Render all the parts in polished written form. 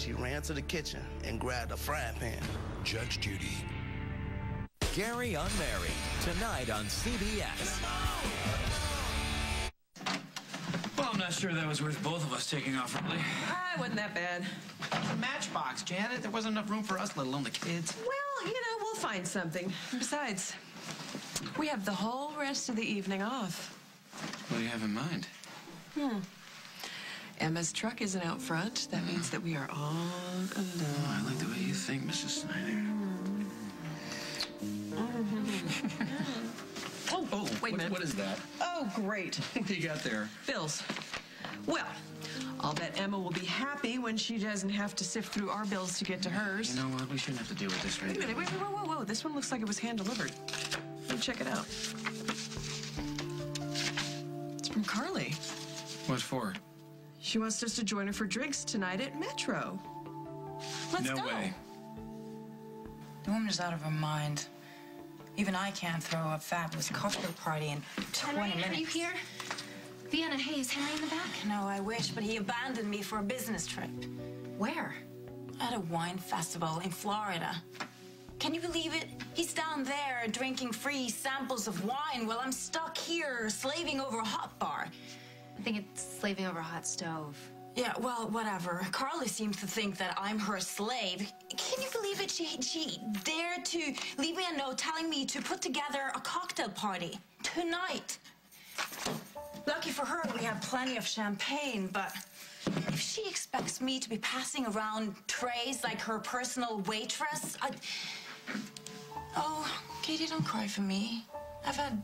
she ran to the kitchen and grabbed a frying pan. Judge Judy. Gary Unmarried, tonight on CBS. Well, I'm not sure that was worth both of us taking off early. It wasn't that bad. A matchbox, Janet. There wasn't enough room for us, let alone the kids. Well, you know, we'll find something. Besides, we have the whole rest of the evening off. What do you have in mind? Emma's truck isn't out front. That means that we are all alone. Oh, I like the way you think, Mrs. Snyder. Oh, wait a minute. What is that? Oh, great. What do you got there? Bills. Well, I'll bet Emma will be happy when she doesn't have to sift through our bills to get to hers. You know what? We shouldn't have to deal with this right Wait a minute. now. Wait, whoa. This one looks like it was hand-delivered. Let me check it out. It's from Carly. What for? She wants us to join her for drinks tonight at Metro. Let's go. No way. The woman is out of her mind. Even I can't throw a fabulous cocktail party in 20 minutes. Are you here? Vienna, hey, is Henry in the back? No, I wish, but he abandoned me for a business trip. Where? At a wine festival in Florida. Can you believe it? He's down there drinking free samples of wine while I'm stuck here slaving over a hot bar. I think it's slaving over a hot stove. Yeah, well, whatever. Carly seems to think that I'm her slave. Can you believe it? She dared to leave me a note telling me to put together a cocktail party tonight. Lucky for her, we have plenty of champagne, but if she expects me to be passing around trays like her personal waitress, Oh, Katie, don't cry for me. I've had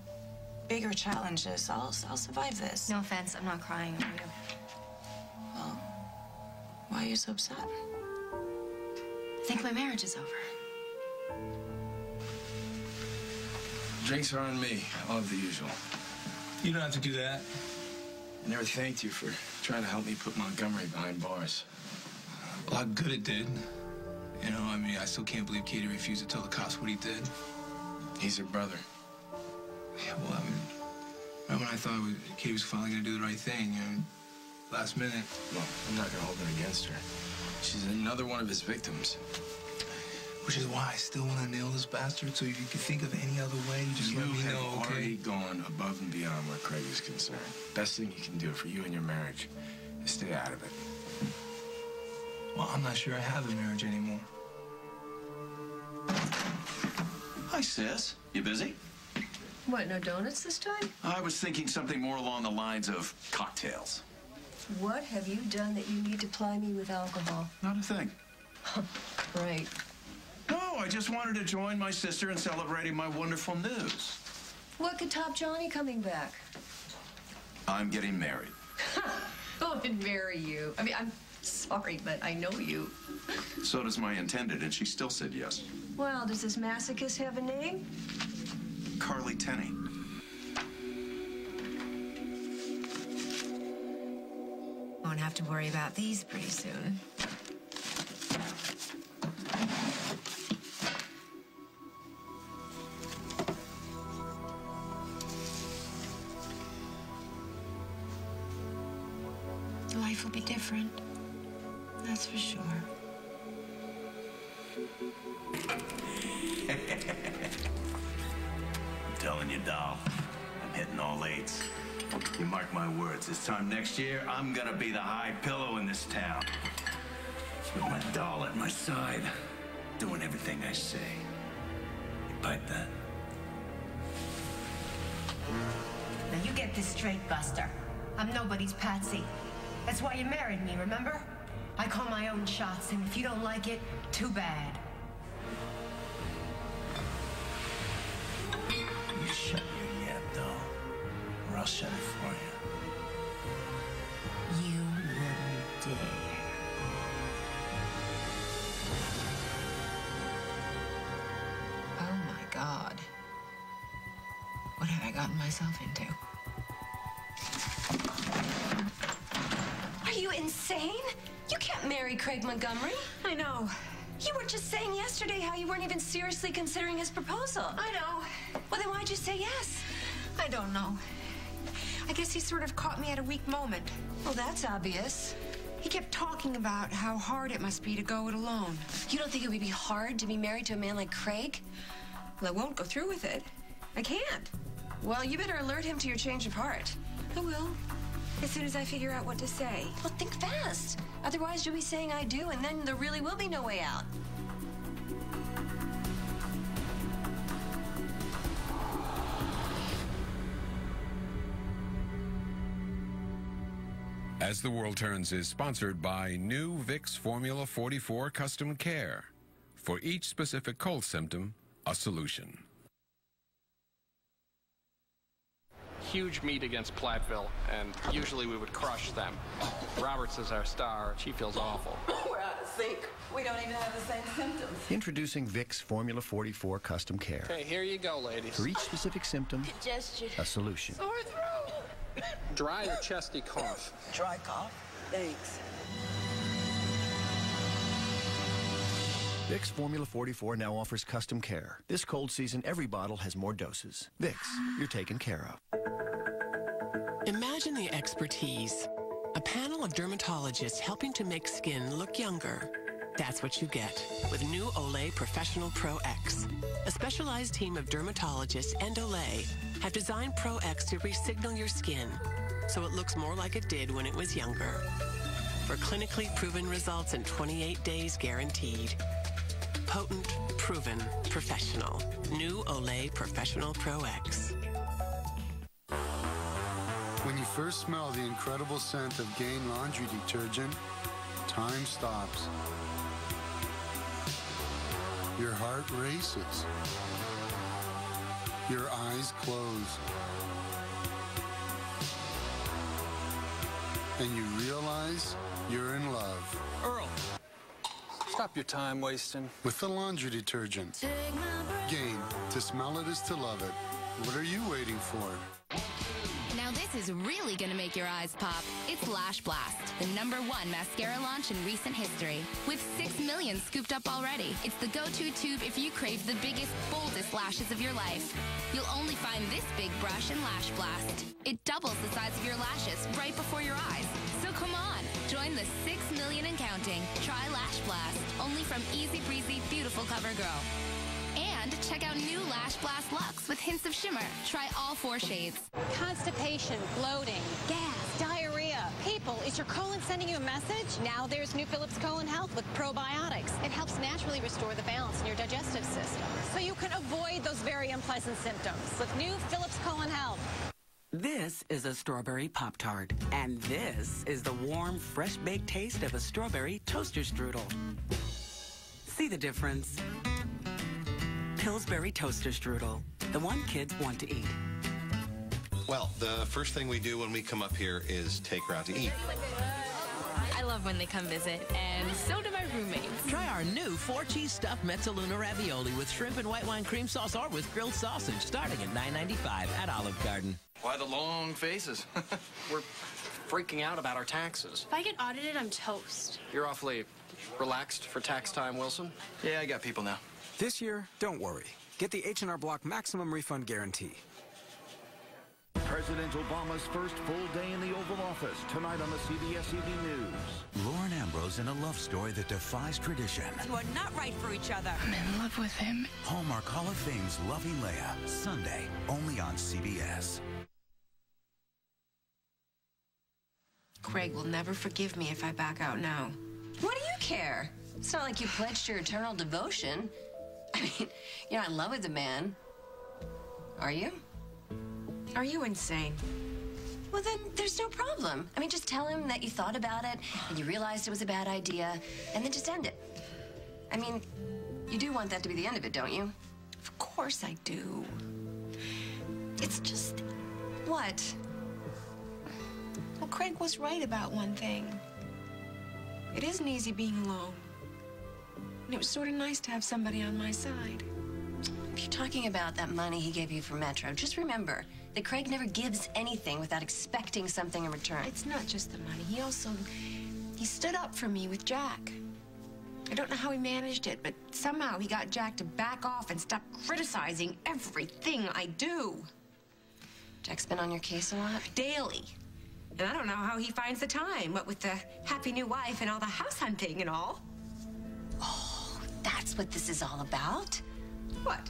bigger challenges. I'll survive this. No offense, I'm not crying over you. Well, why are you so upset? I think my marriage is over. Drinks are on me, all of the usual. You don't have to do that. I never thanked you for trying to help me put Montgomery behind bars. A lot good it did. You know, I mean, I still can't believe Katie refused to tell the cops what he did. He's her brother. Yeah, well, I mean, remember when I thought Katie was finally going to do the right thing, you know, last minute? Well, I'm not going to hold it against her. She's another one of his victims. Which is why I still want to nail this bastard, so if you can think of any other way, just let me know, You have okay? already gone above and beyond where Craig is concerned. Best thing you can do for you and your marriage is stay out of it. Well, I'm not sure I have a marriage anymore. Hi, sis. You busy? What, no donuts this time? I was thinking something more along the lines of cocktails. What have you done that you need to ply me with alcohol? Not a thing. Right. No, I just wanted to join my sister in celebrating my wonderful news. What could top Johnny coming back? I'm getting married. Oh, and marry you. I mean, I'm sorry, but I know you. So does my intended, and she still said yes. Well, does this masochist have a name? Carly Tenney. Won't have to worry about these pretty soon. Life will be different. That's for sure. I'm telling you, doll, I'm hitting all eights. You mark my words, this time next year, I'm gonna be the high pillow in this town. With my doll at my side, doing everything I say. You bite that? Now you get this straight, Buster. I'm nobody's patsy. That's why you married me, remember? I call my own shots, and if you don't like it, too bad. You shut your yap, doll, or I'll shut it for you. You wouldn't dare. Oh, my God. What have I gotten myself into? Are you insane? You can't marry Craig Montgomery. I know. You were just saying yesterday how you weren't even seriously considering his proposal. I know. Well, then why'd you say yes? I don't know. I guess he sort of caught me at a weak moment. Well, that's obvious. He kept talking about how hard it must be to go it alone. You don't think it would be hard to be married to a man like Craig? Well, I won't go through with it. I can't. Well, you better alert him to your change of heart. I will. As soon as I figure out what to say. Well, think fast. Otherwise, you'll be saying I do, and then there really will be no way out. As the World Turns is sponsored by new Vicks Formula 44 Custom Care. For each specific cold symptom, a solution. Huge meet against Platteville, and usually we would crush them. Roberts is our star. She feels awful. We're out of sync. We don't even have the same symptoms. Introducing Vicks Formula 44 Custom Care. Okay, here you go, ladies. For each specific symptom, Congestion. a solution. Sore throat. Dry or chesty cough? Dry cough. Thanks. Vicks Formula 44 now offers custom care. This cold season, every bottle has more doses. Vicks, you're taken care of. Imagine the expertise. A panel of dermatologists helping to make skin look younger. That's what you get with new Olay Professional Pro X. A specialized team of dermatologists and Olay have designed Pro X to re-signal your skin so it looks more like it did when it was younger. For clinically proven results in 28 days guaranteed. Potent, proven, professional. New Olay Professional Pro X. When you first smell the incredible scent of Gain laundry detergent, time stops. Your heart races. Your eyes close. And you realize you're in love. Earl, stop your time wasting. With the laundry detergent. Gain, to smell it is to love it. What are you waiting for? Now this is really gonna make your eyes pop. It's Lash Blast, the #1 mascara launch in recent history. With 6 million scooped up already, it's the go-to tube if you crave the biggest, boldest lashes of your life. You'll only find this big brush in Lash Blast. It doubles the size of your lashes right before your eyes. So come on, join the 6 million and counting. Try Lash Blast, only from Easy Breezy Beautiful CoverGirl. And check out new Lash Blast Luxe with hints of shimmer. Try all 4 shades. Constipation, bloating, gas, diarrhea. People, is your colon sending you a message? Now there's new Philips Colon Health with probiotics. It helps naturally restore the balance in your digestive system, so you can avoid those very unpleasant symptoms with new Philips Colon Health. This is a strawberry Pop-Tart, and this is the warm, fresh-baked taste of a strawberry toaster strudel. See the difference? Pillsbury Toaster Strudel, the one kids want to eat. Well, the first thing we do when we come up here is take her out to eat. I love when they come visit, and so do my roommates. Try our new 4-cheese stuffed mezzaluna ravioli with shrimp and white wine cream sauce or with grilled sausage, starting at $9.95 at Olive Garden. Why the long faces? We're freaking out about our taxes. If I get audited, I'm toast. You're awfully relaxed for tax time, Wilson? Yeah, I got people now. This year, don't worry. Get the H&R Block Maximum Refund Guarantee. President Obama's first full day in the Oval Office, tonight on the CBS Evening News. Lauren Ambrose in a love story that defies tradition. You are not right for each other. I'm in love with him. Hallmark Hall of Fame's Loving Leia, Sunday, only on CBS. Craig will never forgive me if I back out now. What do you care? It's not like you pledged your eternal devotion. I mean, you're not in love with the man. Are you? Are you insane? Well, then there's no problem. I mean, just tell him that you thought about it and you realized it was a bad idea, and then just end it. I mean, you do want that to be the end of it, don't you? Of course I do. It's just... What? Well, Craig was right about one thing. It isn't easy being alone. And it was sort of nice to have somebody on my side. If you're talking about that money he gave you for Metro, just remember that Craig never gives anything without expecting something in return. It's not just the money. He stood up for me with Jack. I don't know how he managed it, but somehow he got Jack to back off and stop criticizing everything I do. Jack's been on your case a lot? Daily. And I don't know how he finds the time, what with the happy new wife and all the house hunting and all. Oh, that's what this is all about? What?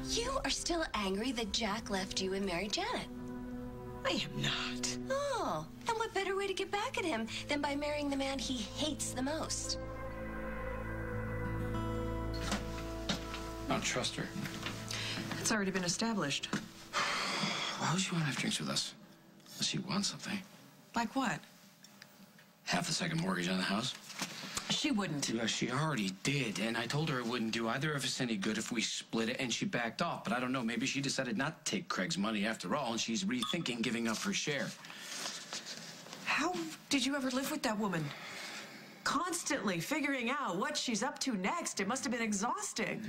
You are still angry that Jack left you and married Janet. I am not. Oh, and what better way to get back at him than by marrying the man he hates the most? I don't trust her. It's already been established. Why would she want to have drinks with us? Unless she wants something. Like what? Half the second mortgage on the house. She wouldn't. Yeah, she already did, and I told her it wouldn't do either of us any good if we split it, and she backed off. But I don't know, maybe she decided not to take Craig's money after all, and she's rethinking giving up her share. How did you ever live with that woman? Constantly figuring out what she's up to next. It must have been exhausting.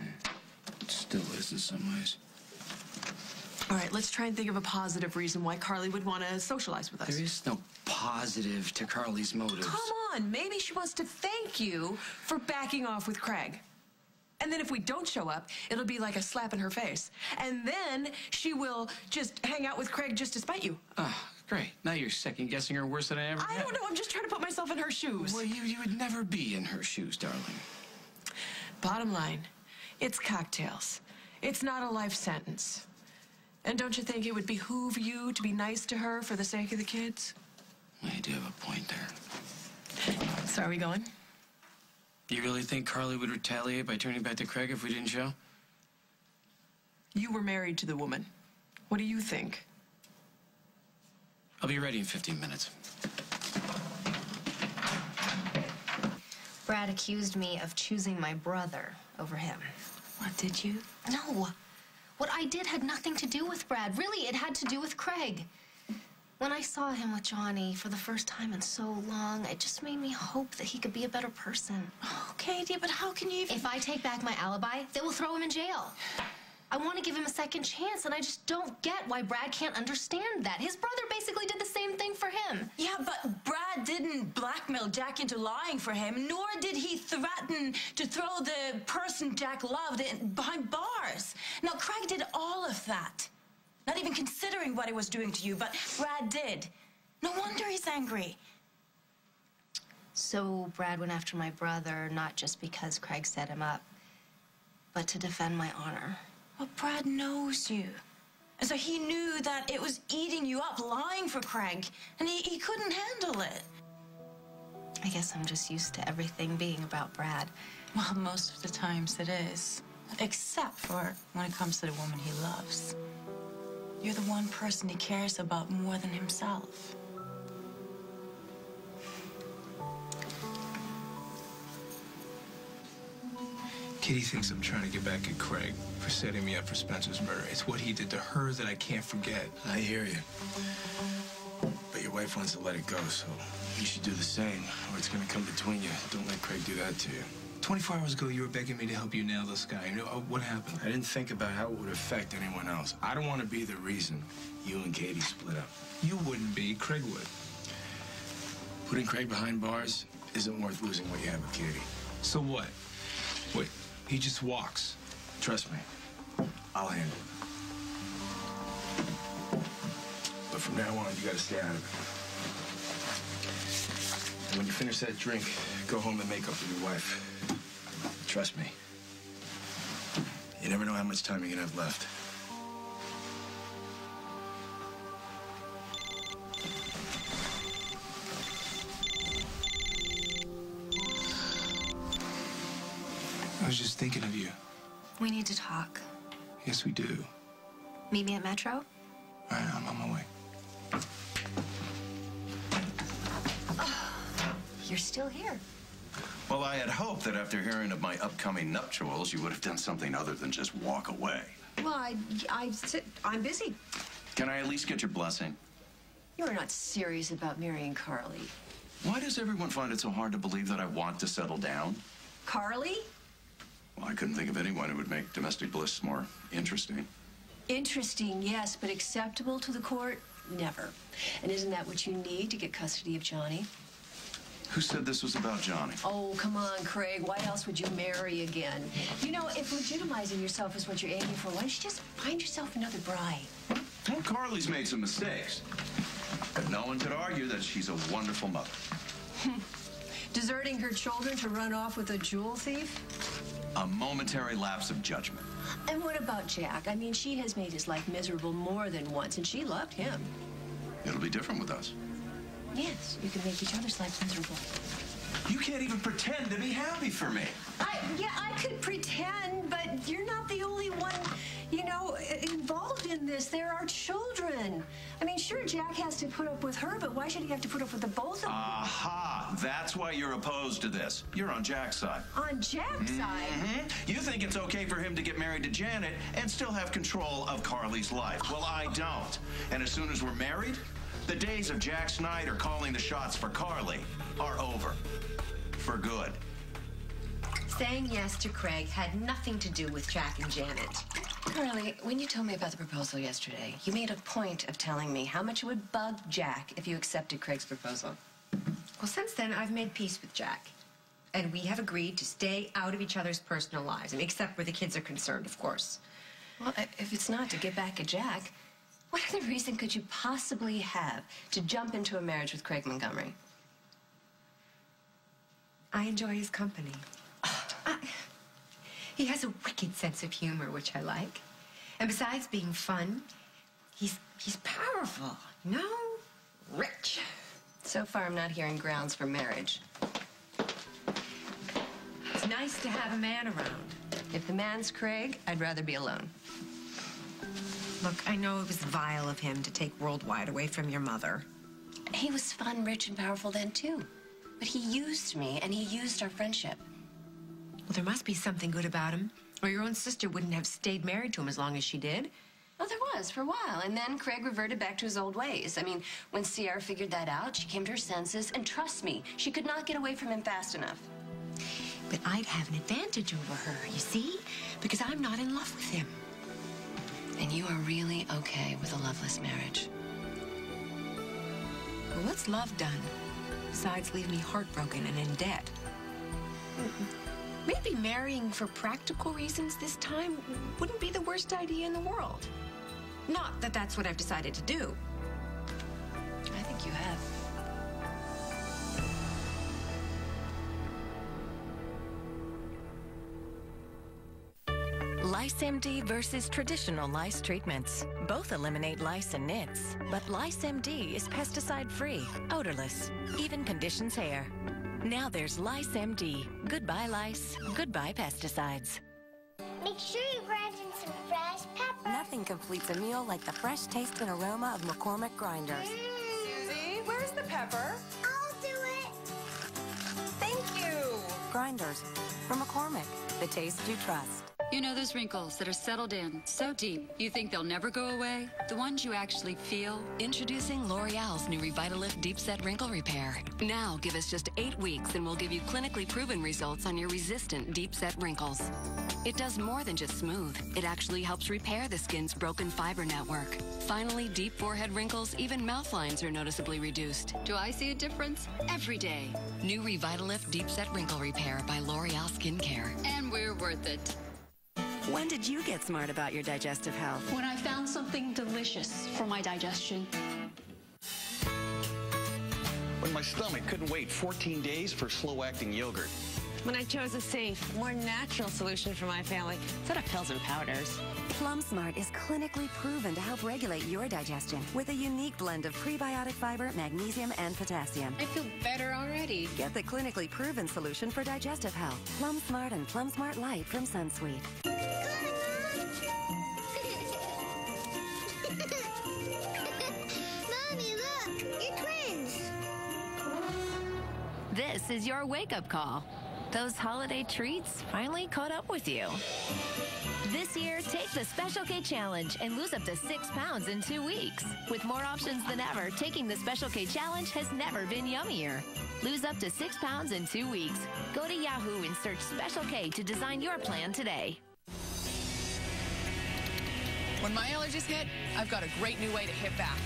It still is in some ways. All right, let's try and think of a positive reason why Carly would want to socialize with us. There is no positive to Carly's motives. Come on, maybe she wants to thank you for backing off with Craig. And then if we don't show up, it'll be like a slap in her face. And then she will just hang out with Craig just to spite you. Ah, great. Now you're second-guessing her worse than I ever I don't know, I'm just trying to put myself in her shoes. Well, you would never be in her shoes, darling. Bottom line, it's cocktails. It's not a life sentence. And don't you think it would behoove you to be nice to her for the sake of the kids? Well, you do have a point there. So are we going? You really think Carly would retaliate by turning back to Craig if we didn't show? You were married to the woman. What do you think? I'll be ready in 15 minutes. Brad accused me of choosing my brother over him. What, did you? No. What I did had nothing to do with Brad. Really, it had to do with Craig. When I saw him with Johnny for the first time in so long, it just made me hope that he could be a better person. Oh, Katie, but how can you even... If I take back my alibi, they will throw him in jail. I want to give him a second chance, and I just don't get why Brad can't understand that. His brother basically did the same thing for him. Yeah, but Brad didn't blackmail Jack into lying for him, nor did he threaten to throw the person Jack loved behind bars. Now, Craig did all of that. Not even considering what he was doing to you, but Brad did. No wonder he's angry. So Brad went after my brother, not just because Craig set him up, but to defend my honor. Well, Brad knows you. And so he knew that it was eating you up, lying for Craig, and he couldn't handle it. I guess I'm just used to everything being about Brad. Well, most of the times it is. Except for when it comes to the woman he loves. You're the one person he cares about more than himself. Kitty thinks I'm trying to get back at Craig for setting me up for Spencer's murder. It's what he did to her that I can't forget. I hear you. But your wife wants to let it go, so you should do the same, or it's gonna come between you. Don't let Craig do that to you. 24 hours ago, you were begging me to help you nail this guy. You know, what happened? I didn't think about how it would affect anyone else. I don't want to be the reason you and Katie split up. You wouldn't be. Craig would. Putting Craig behind bars isn't worth losing what you have with Katie. So what? Wait, he just walks. Trust me, I'll handle it. But from now on, you gotta stay out of it. And when you finish that drink, go home and make up with your wife. Trust me. You never know how much time you're gonna have left. I was just thinking of you. We need to talk. Yes, we do. Meet me at Metro? All right, I'm on my way. You're still here. Well, I had hoped that after hearing of my upcoming nuptials, you would have done something other than just walk away. Well, I'm busy. Can I at least get your blessing? You're not serious about marrying Carly. Why does everyone find it so hard to believe that I want to settle down? Carly? Well, I couldn't think of anyone who would make domestic bliss more interesting. Interesting, yes, but acceptable to the court? Never. And isn't that what you need to get custody of Johnny? Who said this was about Johnny? Oh, come on, Craig. Why else would you marry again? You know, if legitimizing yourself is what you're aiming for, why don't you just find yourself another bride? Well, Carly's made some mistakes. But no one could argue that she's a wonderful mother. Deserting her children to run off with a jewel thief? A momentary lapse of judgment. And what about Jack? I mean, she has made his life miserable more than once, and she loved him. It'll be different with us. Yes, you can make each other's lives miserable. You can't even pretend to be happy for me. I could pretend, but you're not the only one, involved in this. There are children. I mean, sure, Jack has to put up with her, but why should he have to put up with the both of them? Aha! That's why you're opposed to this. You're on Jack's side. On Jack's side? You think it's okay for him to get married to Janet and still have control of Carly's life. Well, I don't. And as soon as we're married, the days of Jack Snyder calling the shots for Carly are over. For good. Saying yes to Craig had nothing to do with Jack and Janet. Carly, when you told me about the proposal yesterday, you made a point of telling me how much it would bug Jack if you accepted Craig's proposal. Well, since then, I've made peace with Jack. And we have agreed to stay out of each other's personal lives, except where the kids are concerned, of course. Well, if it's not to get back at Jack, what other reason could you possibly have to jump into a marriage with Craig Montgomery? I enjoy his company. He has a wicked sense of humor, which I like. And besides being fun, he's powerful, rich. So far, I'm not hearing grounds for marriage. It's nice to have a man around. If the man's Craig, I'd rather be alone. Look, I know it was vile of him to take Worldwide away from your mother. He was fun, rich, and powerful then, too. But he used me, and he used our friendship. Well, there must be something good about him, or your own sister wouldn't have stayed married to him as long as she did. Well, there was, for a while, and then Craig reverted back to his old ways. I mean, when Sierra figured that out, she came to her senses, and trust me, she could not get away from him fast enough. But I'd have an advantage over her, you see? Because I'm not in love with him. And you are really okay with a loveless marriage? Well, what's love done? Besides leave me heartbroken and in debt. Maybe marrying for practical reasons this time wouldn't be the worst idea in the world. Not that that's what I've decided to do. I think you have. LiceMD versus traditional lice treatments. Both eliminate lice and nits, but LiceMD is pesticide-free, odorless, even conditions hair. Now there's LiceMD. Goodbye lice, goodbye pesticides. Make sure you grind in some fresh pepper. Nothing completes a meal like the fresh taste and aroma of McCormick grinders. Susie, where's the pepper? I'll do it. Thank you. Grinders from McCormick, the taste you trust. You know those wrinkles that are settled in so deep you think they'll never go away? The ones you actually feel? Introducing L'Oreal's new Revitalift Deep Set Wrinkle Repair. Now give us just 8 weeks and we'll give you clinically proven results on your resistant deep set wrinkles. It does more than just smooth. It actually helps repair the skin's broken fiber network. Finally, deep forehead wrinkles, even mouth lines are noticeably reduced. Do I see a difference? Every day. New Revitalift Deep Set Wrinkle Repair by L'Oreal Skincare. And we're worth it. When did you get smart about your digestive health? When I found something delicious for my digestion. When my stomach couldn't wait 14 days for slow-acting yogurt. When I chose a safe, more natural solution for my family instead of pills and powders. Plum Smart is clinically proven to help regulate your digestion with a unique blend of prebiotic fiber, magnesium, and potassium. I feel better already. Get the clinically proven solution for digestive health. Plum Smart and Plum Smart Light from Sunsweet. Mommy, look! You're twins! This is your wake-up call. Those holiday treats finally caught up with you. This year, take the Special K Challenge and lose up to 6 pounds in 2 weeks. With more options than ever, taking the Special K Challenge has never been yummier. Lose up to 6 pounds in 2 weeks. Go to Yahoo and search Special K to design your plan today. When my allergies hit, I've got a great new way to hit back.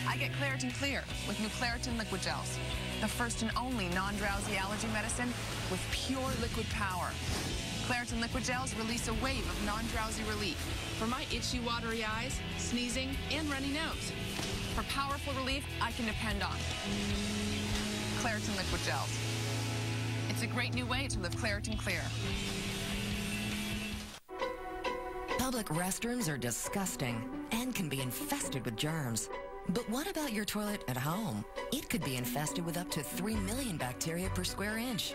I get Claritin Clear with new Claritin Liquid Gels. The first and only non-drowsy allergy medicine with pure liquid power. Claritin Liquid Gels release a wave of non-drowsy relief for my itchy, watery eyes, sneezing, and runny nose. For powerful relief I can depend on. Claritin Liquid Gels. It's a great new way to live Claritin Clear. Public restrooms are disgusting and can be infested with germs. But what about your toilet at home? It could be infested with up to 3 million bacteria per square inch.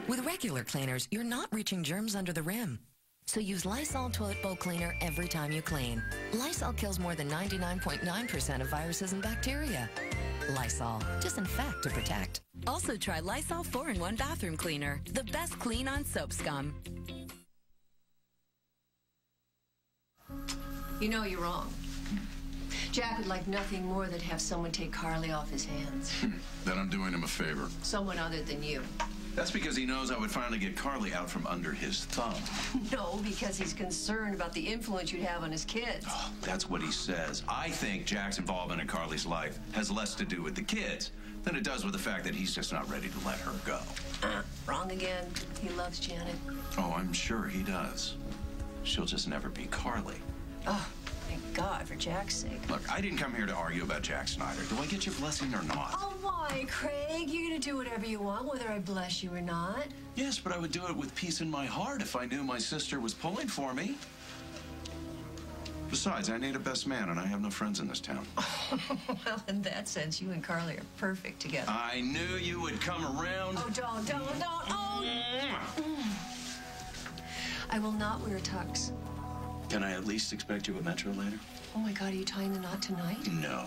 With regular cleaners, you're not reaching germs under the rim. So use Lysol Toilet Bowl Cleaner every time you clean. Lysol kills more than 99.9% of viruses and bacteria. Lysol. Disinfect to protect. Also try Lysol 4-in-1 Bathroom Cleaner, the best clean on soap scum. You know you're wrong. Jack would like nothing more than to have someone take Carly off his hands. Then I'm doing him a favor. Someone other than you. That's because he knows I would finally get Carly out from under his thumb. No, because he's concerned about the influence you'd have on his kids. Oh, that's what he says. I think Jack's involvement in Carly's life has less to do with the kids than it does with the fact that he's just not ready to let her go. Wrong again. He loves Janet. Oh, I'm sure he does. She'll just never be Carly. Oh, thank God, for Jack's sake. Look, I didn't come here to argue about Jack Snyder. Do I get your blessing or not? Oh, why, Craig? You're gonna do whatever you want, whether I bless you or not. Yes, but I would do it with peace in my heart if I knew my sister was pulling for me. Besides, I need a best man, and I have no friends in this town. Well, in that sense, you and Carly are perfect together. I knew you would come around. Oh, don't. Oh! I will not wear a tux. Can I at least expect you at Metro later? Oh, my God, are you tying the knot tonight? No.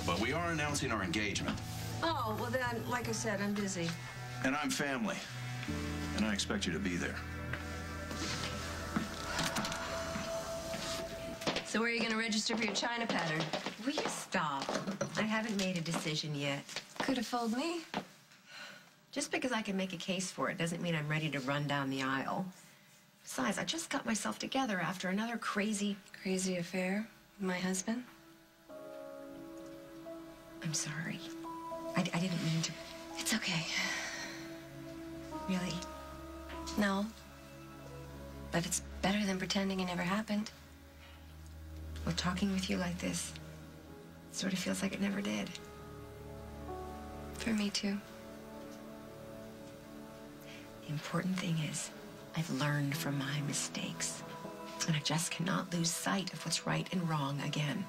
But we are announcing our engagement. Oh, well then, like I said, I'm busy. And I'm family. And I expect you to be there. So where are you going to register for your China pattern? Will you stop? I haven't made a decision yet. Could have fooled me. Just because I can make a case for it doesn't mean I'm ready to run down the aisle. Besides, I just got myself together after another crazy affair with my husband. I'm sorry. I didn't mean to. It's okay. Really? No. But it's better than pretending it never happened. Well, talking with you like this sort of feels like it never did. For me, too. The important thing is I've learned from my mistakes. And I just cannot lose sight of what's right and wrong again.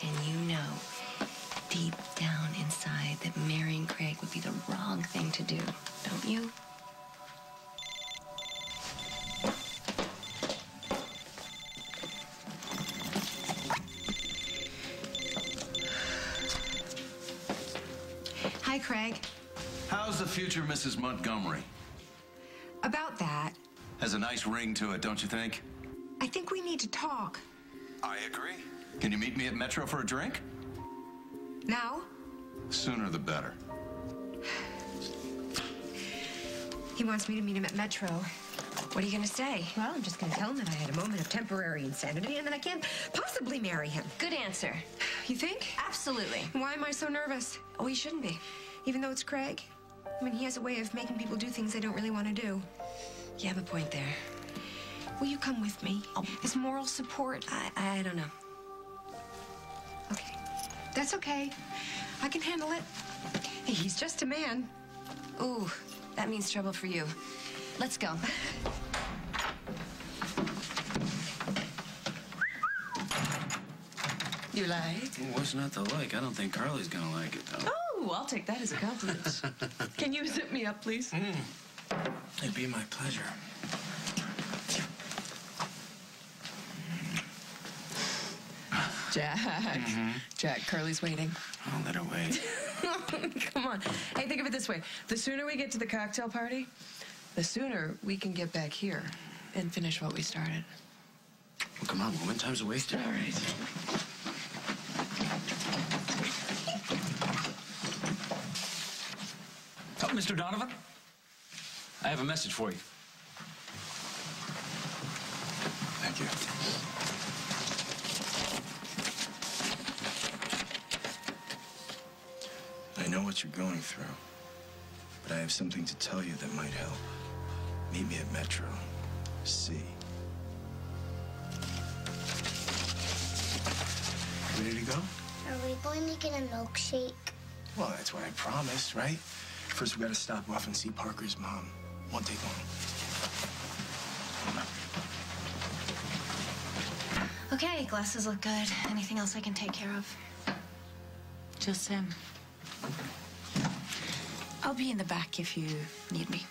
And you know, deep down inside, that marrying Craig would be the wrong thing to do, don't you? Hi, Craig. How's the future Mrs. Montgomery? About that, Has a nice ring to it, don't you think? I think we need to talk. I agree. Can you meet me at Metro for a drink? Now? Sooner the better. He wants me to meet him at Metro. What are you going to say? Well, I'm just going to tell him that I had a moment of temporary insanity and that I can't possibly marry him. Good answer. You think? Absolutely. Why am I so nervous? Oh, you shouldn't be. Even though it's Craig? I mean, he has a way of making people do things they don't really want to do. You have a point there. Will you come with me? Oh. As moral support? I don't know. Okay. That's okay. I can handle it. Hey, he's just a man. Ooh, that means trouble for you. Let's go. You like? What's not to like? I don't think Carly's gonna like it, though. Oh, I'll take that as a compliment. Can you zip me up, please? It'd be my pleasure. Jack. Jack, Curly's waiting. I'll let her wait. Come on. Hey, think of it this way. The sooner we get to the cocktail party, the sooner we can get back here and finish what we started. Well, come on, woman. Time's a waste. All right. Oh, Mr. Donovan, I have a message for you. Thank you. I know what you're going through, but I have something to tell you that might help. Meet me at Metro. C. Ready to go? Are we going to get a milkshake? Well, that's what I promised, right? First, we gotta stop off and see Parker's mom. Won't take long. Okay, glasses look good. Anything else I can take care of? Just him. I'll be in the back if you need me.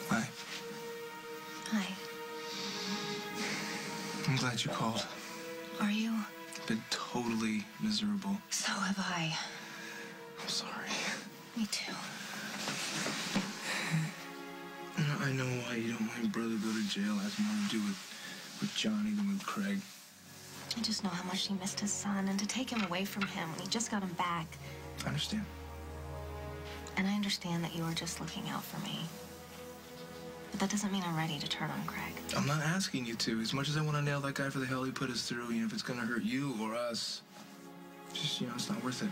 Hi. Hi. I'm glad you called. Are you? Been totally miserable. So have I. I'm sorry. Me too. I know why you don't want your brother to go to jail. It has more to do with Johnny than with Craig. I just know how much he missed his son, and to take him away from him when he just got him back. I understand. And I understand that you were just looking out for me. But that doesn't mean I'm ready to turn on Craig. I'm not asking you to. As much as I want to nail that guy for the hell he put us through, if it's going to hurt you or us, just, it's not worth it.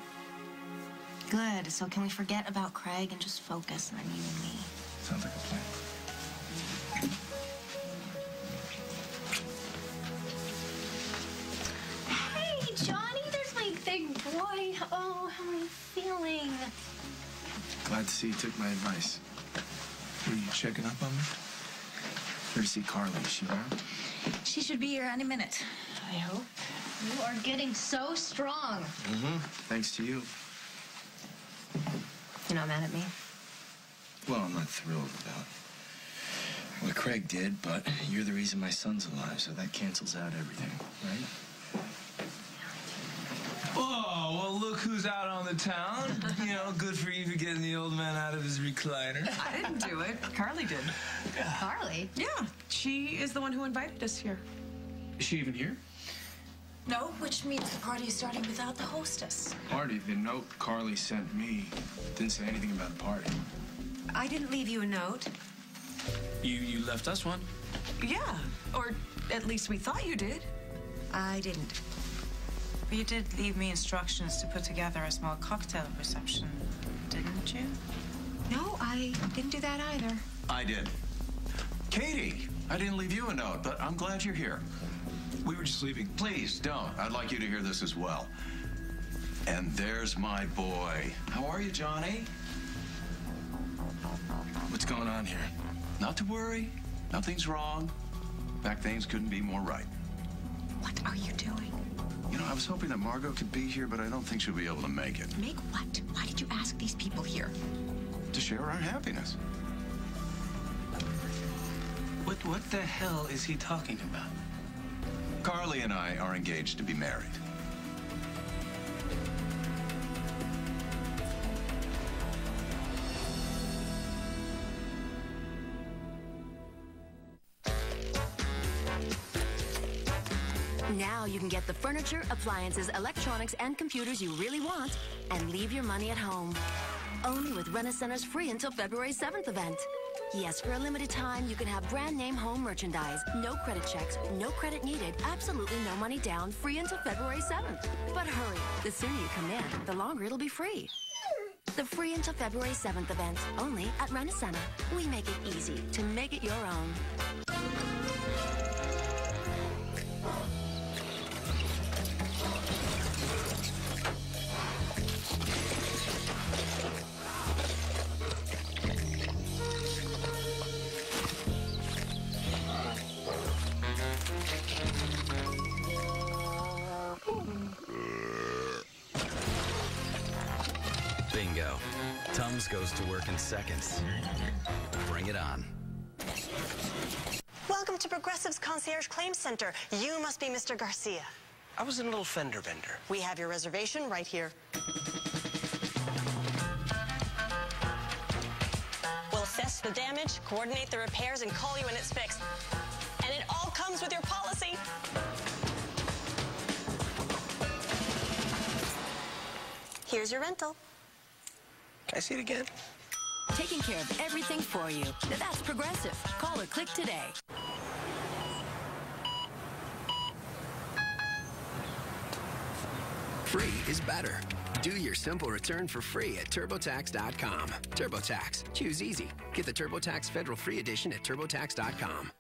Good. So can we forget about Craig and just focus on you and me? Sounds like a plan. Hey, Johnny, there's my big boy. Oh, how are you feeling? Glad to see you took my advice. Were you checking up on me? Here to see Carly. Is she around? She should be here any minute. I hope. You are getting so strong. Mm-hmm. Thanks to you. You're not mad at me? Well, I'm not thrilled about what Craig did, but you're the reason my son's alive, so that cancels out everything, right? Oh, well, look who's out on the town. Good for you for getting the old man out of his recliner. I didn't do it. Carly did. Carly? Yeah, she is the one who invited us here. Is she even here? No, which means the party is starting without the hostess. Marty, the note Carly sent me didn't say anything about a party. I didn't leave you a note. You left us one? Yeah, or at least we thought you did. I didn't. But you did leave me instructions to put together a small cocktail reception, didn't you? No, I didn't do that either. I did. Katie, I didn't leave you a note, but I'm glad you're here. We were just leaving. Please don't. I'd like you to hear this as well. And there's my boy. How are you, Johnny? What's going on here? Not to worry. Nothing's wrong. In fact, things couldn't be more right. What are you doing? I was hoping that Margot could be here, but I don't think she'll be able to make it. Make what? Why did you ask these people here? To share our happiness. What the hell is he talking about? Carly and I are engaged to be married. Now you can get the furniture, appliances, electronics, and computers you really want and leave your money at home. Only with Rent-A-Center's free until February 7th event. Yes, for a limited time, you can have brand name home merchandise. No credit checks, no credit needed, absolutely no money down, free until February 7th. But hurry, the sooner you come in, the longer it'll be free. The free until February 7th event, only at Rent-A-Center. We make it easy to make it your own. Bingo. Tums goes to work in seconds. Bring it on. Welcome to Progressive's Concierge Claims Center. You must be Mr. Garcia. I was a little fender bender. We have your reservation right here. We'll assess the damage, coordinate the repairs, and call you when it's fixed. And it all comes with your policy. Here's your rental. Can I see it again? Taking care of everything for you. That's Progressive. Call or click today. Free is better. Do your simple return for free at TurboTax.com. TurboTax. Choose easy. Get the TurboTax Federal Free Edition at TurboTax.com.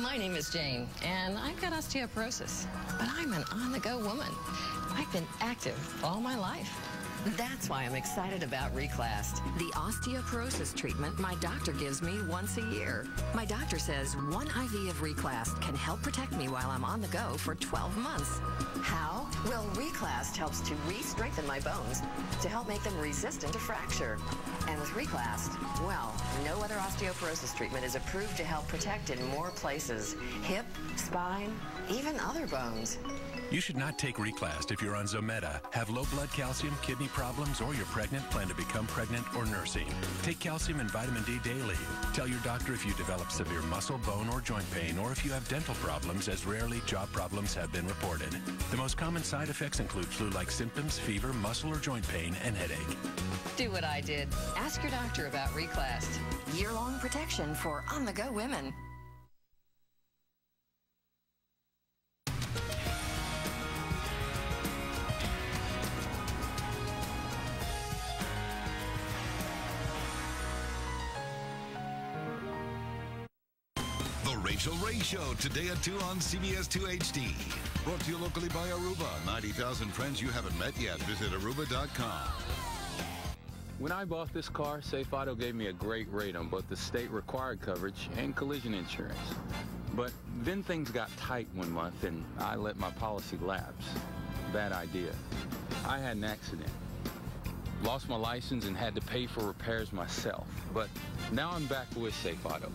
My name is Jane, and I've got osteoporosis, but I'm an on-the-go woman. I've been active all my life. That's why I'm excited about Reclast, the osteoporosis treatment my doctor gives me once a year. My doctor says one IV of Reclast can help protect me while I'm on the go for 12 months. How? Well, Reclast helps to re-strengthen my bones to help make them resistant to fracture. And with Reclast, well, no other osteoporosis treatment is approved to help protect in more places. Hip, spine, even other bones. You should not take Reclast if you're on Zometa, have low blood calcium, kidney problems, or you're pregnant, plan to become pregnant, or nursing. Take calcium and vitamin D daily. Tell your doctor if you develop severe muscle, bone, or joint pain, or if you have dental problems, as rarely jaw problems have been reported. The most common side effects include flu-like symptoms, fever, muscle or joint pain, and headache. Do what I did. Ask your doctor about Reclast. Year-long protection for on-the-go women. Rachel Ray Show, today at 2 on CBS 2 HD. Brought to you locally by Aruba. 90,000 friends you haven't met yet. Visit Aruba.com. When I bought this car, Safe Auto gave me a great rate on both the state-required coverage and collision insurance. But then things got tight one month, and I let my policy lapse. Bad idea. I had an accident. Lost my license and had to pay for repairs myself. But now I'm back with Safe Auto.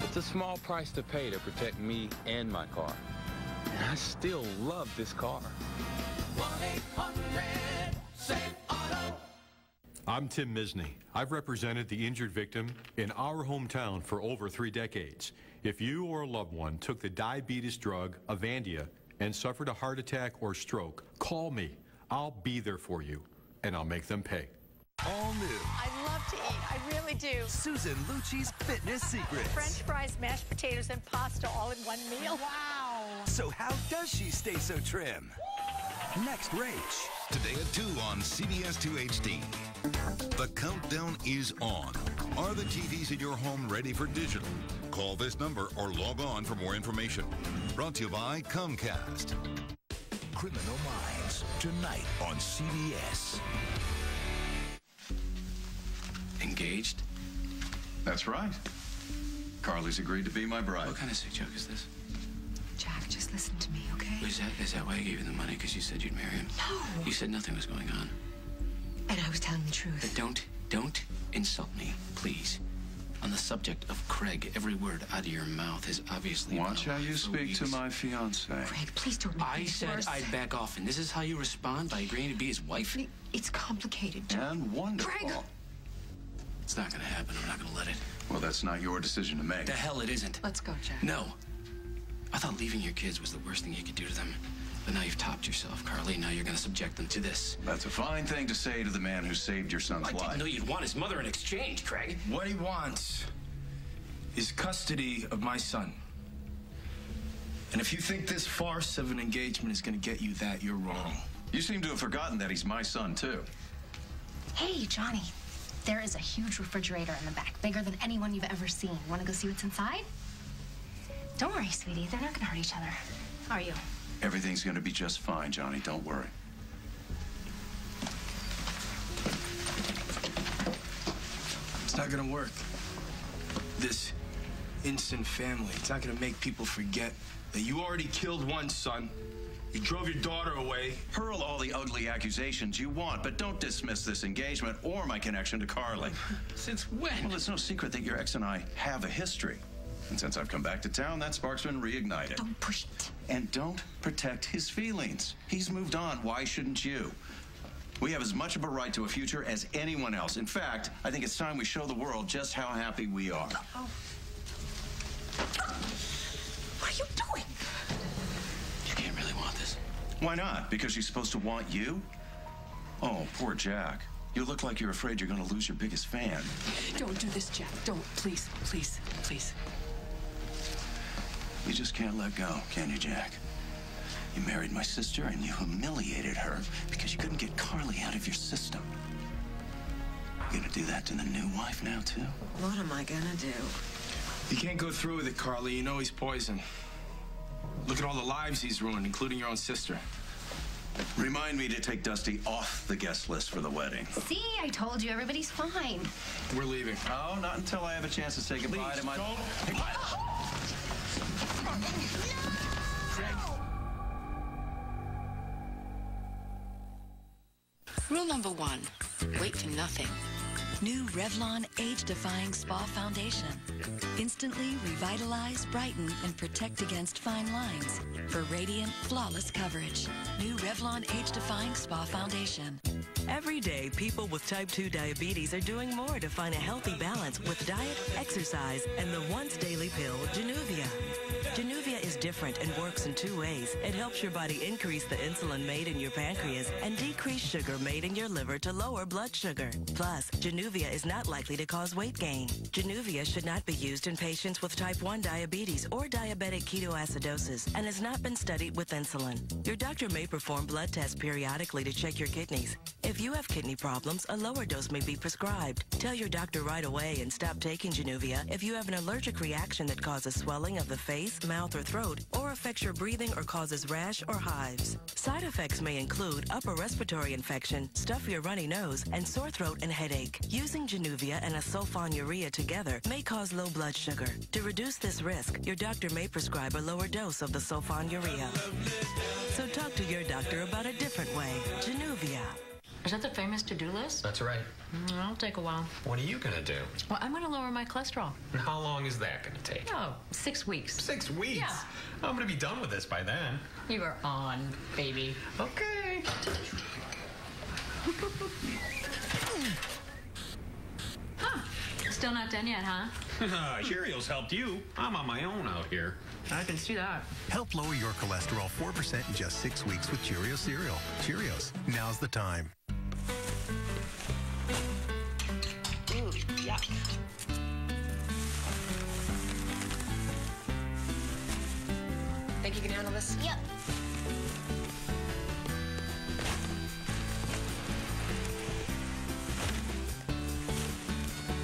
It's a small price to pay to protect me and my car. And I still love this car. 1-800-SAFE-AUTO. I'm Tim Misney. I've represented the injured victim in our hometown for over 3 decades. If you or a loved one took the diabetes drug Avandia and suffered a heart attack or stroke, call me. I'll be there for you, and I'll make them pay. All new. I love to eat. I really do. Susan Lucci's Fitness Secrets. French fries, mashed potatoes, and pasta all in one meal. Wow. So how does she stay so trim? Next, Rach. Today at 2 on CBS 2 HD. The countdown is on. Are the TVs in your home ready for digital? Call this number or log on for more information. Brought to you by Comcast. Criminal Minds, tonight on CBS. Engaged? That's right. Carly's agreed to be my bride. What kind of sick joke is this? Jack, just listen to me, okay? Is that why I gave you the money? Because you said you'd marry him? No. You said nothing was going on. And I was telling the truth. Don't insult me, please. On the subject of Craig, every word out of your mouth is obviously... Watch how you speak to my fiance. Craig, please don't make I said worse. I'd back off, and this is how you respond by agreeing to be his wife? It's complicated, Jack. And wonderful. Craig! It's not gonna happen. I'm not gonna let it. Well, that's not your decision to make. The hell it isn't. Let's go, Jack. No. I thought leaving your kids was the worst thing you could do to them. But now you've topped yourself, Carly. Now you're gonna subject them to this. That's a fine thing to say to the man who saved your son's life. I didn't know you'd want his mother in exchange, Craig. What he wants is custody of my son. And if you think this farce of an engagement is gonna get you that, you're wrong. You seem to have forgotten that he's my son, too. Hey, Johnny. There is a huge refrigerator in the back, bigger than anyone you've ever seen. Want to go see what's inside? Don't worry, sweetie. They're not going to hurt each other. Are you? Everything's going to be just fine, Johnny. Don't worry. It's not gonna work. This instant family, it's not gonna make people forget that you already killed one son. You drove your daughter away. Hurl all the ugly accusations you want, but don't dismiss this engagement or my connection to Carly. Since when? Well, it's no secret that your ex and I have a history. And since I've come back to town, that spark's been reignited. Don't push it. And don't protect his feelings. He's moved on. Why shouldn't you? We have as much of a right to a future as anyone else. In fact, I think it's time we show the world just how happy we are. Oh. What are you doing? You can't really want this. Why not? Because she's supposed to want you? Oh, poor Jack. You look like you're afraid you're going to lose your biggest fan. Don't do this, Jack. Don't. Please, please, please. You just can't let go, can you, Jack? You married my sister and you humiliated her because you couldn't get Carly out of your system. You gonna do that to the new wife now, too? What am I gonna do? You can't go through with it, Carly. You know he's poison. Look at all the lives he's ruined, including your own sister. Remind me to take Dusty off the guest list for the wedding. See, I told you, everybody's fine. We're leaving. Oh, not until I have a chance to say goodbye to my... Rule number 1, wait for nothing. New Revlon Age-Defying Spa Foundation. Instantly revitalize, brighten, and protect against fine lines for radiant, flawless coverage. New Revlon Age-Defying Spa Foundation. Every day, people with type 2 diabetes are doing more to find a healthy balance with diet, exercise, and the once-daily pill, Januvia. Januvia is different and works in 2 ways. It helps your body increase the insulin made in your pancreas and decrease sugar made in your liver to lower blood sugar. Plus, Januvia is not likely to cause weight gain. Januvia should not be used in patients with type 1 diabetes or diabetic ketoacidosis and has not been studied with insulin. Your doctor may perform blood tests periodically to check your kidneys. If you have kidney problems, a lower dose may be prescribed. Tell your doctor right away and stop taking Januvia if you have an allergic reaction that causes swelling of the face, mouth, or throat, or affects your breathing or causes rash or hives. Side effects may include upper respiratory infection, stuffy or runny nose, and sore throat and headache. Using Januvia and a sulfonylurea together may cause low blood sugar. To reduce this risk, your doctor may prescribe a lower dose of the sulfonylurea. So talk to your doctor about a different way. Januvia. Is that the famous to-do list? That's right. It'll take a while. What are you gonna do? Well, I'm gonna lower my cholesterol. And how long is that gonna take? Oh, 6 weeks. 6 weeks? Yeah. I'm gonna be done with this by then. You are on, baby. Okay. Huh. Still not done yet, huh? Cheerios helped you. I'm on my own out here. I can see that. Help lower your cholesterol 4% in just 6 weeks with Cheerios cereal. Cheerios, now's the time. Ooh, yuck. Think you can handle this? Yep.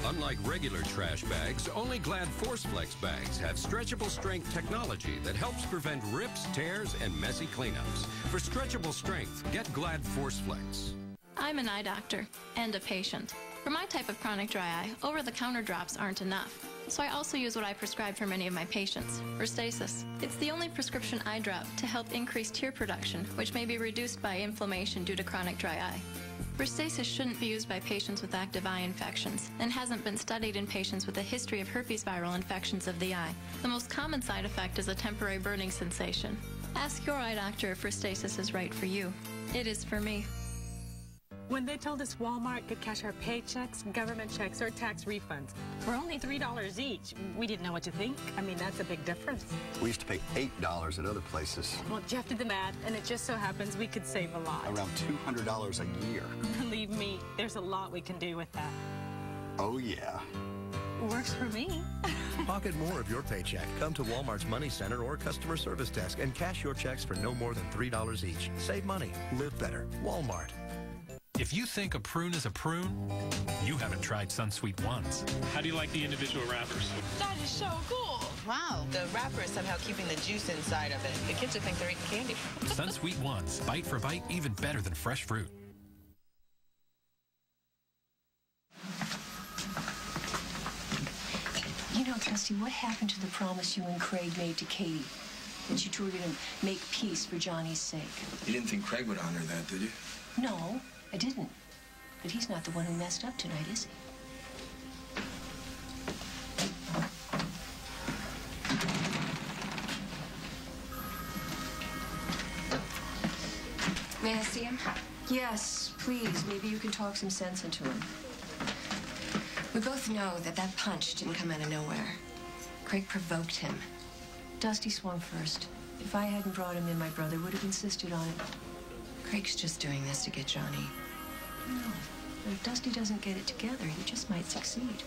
Unlike regular trash bags, only Glad ForceFlex bags have stretchable strength technology that helps prevent rips, tears, and messy cleanups. For stretchable strength, get Glad ForceFlex. I'm an eye doctor and a patient. For my type of chronic dry eye, over-the-counter drops aren't enough. So I also use what I prescribe for many of my patients, Restasis. It's the only prescription eye drop to help increase tear production, which may be reduced by inflammation due to chronic dry eye. Restasis shouldn't be used by patients with active eye infections and hasn't been studied in patients with a history of herpes viral infections of the eye. The most common side effect is a temporary burning sensation. Ask your eye doctor if Restasis is right for you. It is for me. When they told us Walmart could cash our paychecks, government checks, or tax refunds for only $3 each, we didn't know what to think. I mean, that's a big difference. We used to pay $8 at other places. Well, Jeff did the math, and it just so happens we could save a lot. Around $200 a year. Believe me, there's a lot we can do with that. Oh, yeah. Works for me. Pocket more of your paycheck. Come to Walmart's Money Center or customer service desk and cash your checks for no more than $3 each. Save money. Live better. Walmart. If you think a prune is a prune, you haven't tried Sunsweet Ones. How do you like the individual wrappers? That is so cool. Wow, the wrapper is somehow keeping the juice inside of it. The kids would think they're eating candy. Sunsweet Ones, bite for bite, even better than fresh fruit. You know, Dusty, what happened to the promise you and Craig made to Katie? That you two were going to make peace for Johnny's sake. You didn't think Craig would honor that, did you? No, I didn't. But he's not the one who messed up tonight, is he? May I see him? Yes, please. Maybe you can talk some sense into him. We both know that that punch didn't come out of nowhere. Craig provoked him. Dusty swung first. If I hadn't brought him in, my brother would have insisted on it. Craig's just doing this to get Johnny. No, but if Dusty doesn't get it together, he just might succeed.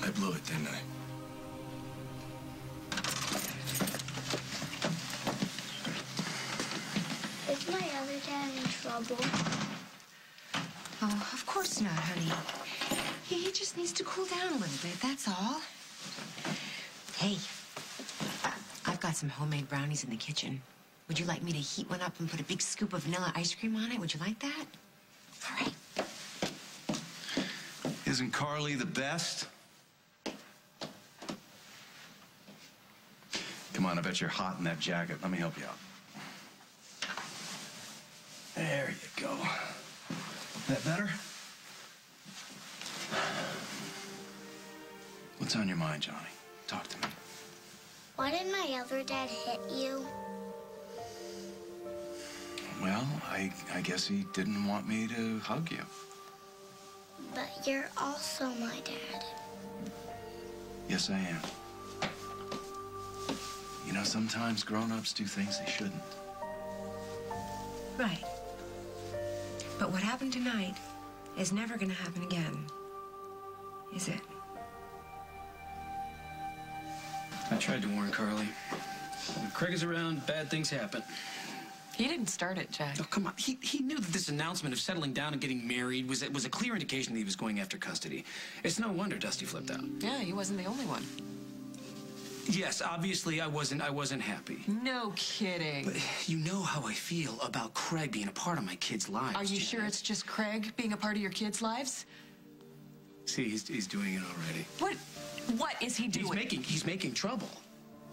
I blew it, didn't I? Where's my other trouble? Oh, of course not, honey. He just needs to cool down a little bit, that's all. Hey, I've got some homemade brownies in the kitchen. Would you like me to heat one up and put a big scoop of vanilla ice cream on it? Would you like that? All right. Isn't Carly the best? Come on, I bet you're hot in that jacket. Let me help you out. There you go. That better? What's on your mind, Johnny? Talk to me. Why did my other dad hit you? Well, I guess he didn't want me to hug you. But you're also my dad. Yes, I am. You know, sometimes grown-ups do things they shouldn't. Right. But what happened tonight is never going to happen again, is it? I tried to warn Carly. When Craig is around, bad things happen. He didn't start it, Jack. Oh, come on. He knew that this announcement of settling down and getting married was a clear indication that he was going after custody. It's no wonder Dusty flipped out. Yeah, he wasn't the only one. Yes, obviously I wasn't happy. No kidding. But you know how I feel about Craig being a part of my kids' lives. Are you sure it's just Craig being a part of your kids' lives? See, he's doing it already. What is he doing? He's making trouble.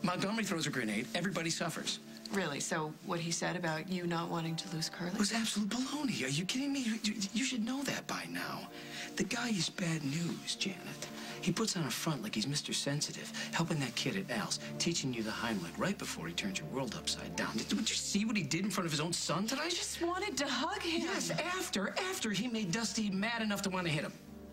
Montgomery throws a grenade. Everybody suffers. Really? So what he said about you not wanting to lose Carly? It was absolute baloney. Are you kidding me? You should know that by now. The guy is bad news, Janet. He puts on a front like he's Mr. Sensitive, helping that kid at Al's, teaching you the Heimlich right before he turns your world upside down. Did you see what he did in front of his own son tonight? I just wanted to hug him. Yes, after he made Dusty mad enough to want to hit him.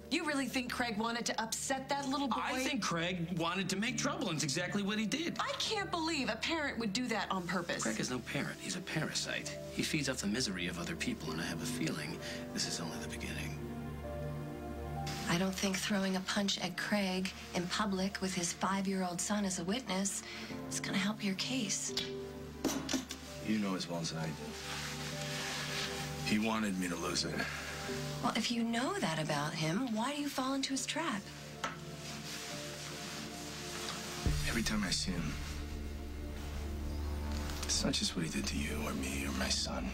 You really think Craig wanted to upset that little boy? I think Craig wanted to make trouble, and it's exactly what he did. I can't believe a parent would do that on purpose. Craig is no parent. He's a parasite. He feeds off the misery of other people, and I have a feeling this is only the beginning. I don't think throwing a punch at Craig in public with his 5-year-old son as a witness is going to help your case. You know as well as I do. He wanted me to lose it. Well, if you know that about him, why do you fall into his trap? Every time I see him, it's not just what he did to you or me or my son.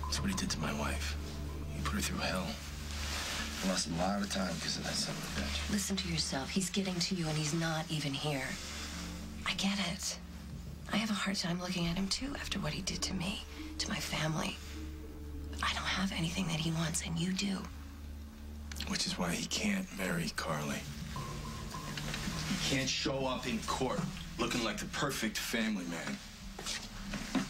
It's what he did to my wife. He put her through hell. I lost a lot of time because of that son of a bitch. Listen to yourself. He's getting to you, and he's not even here. I get it. I have a hard time looking at him, too, after what he did to me, to my family. But I don't have anything that he wants, and you do. Which is why he can't marry Carly. He can't show up in court looking like the perfect family man.